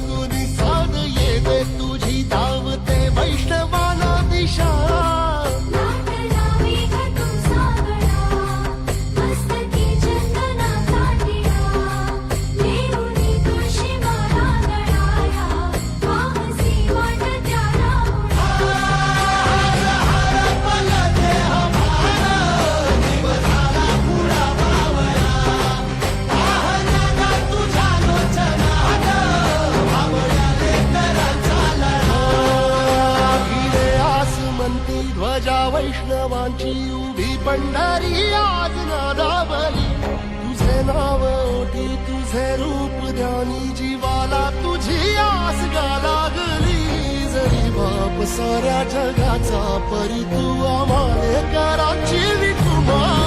परतून साध येते तुझी धावते वैष्णवाला दिशा ध्वजा वैष्णवांची उभी पंढरी आज नादावली तुझे नाव ओठी तुझे रूप ध्यानी जीवाला तुझी आस गा लागली जरी बाप साऱ्या जगाचा परी तू आम्हाले कराची विठुमा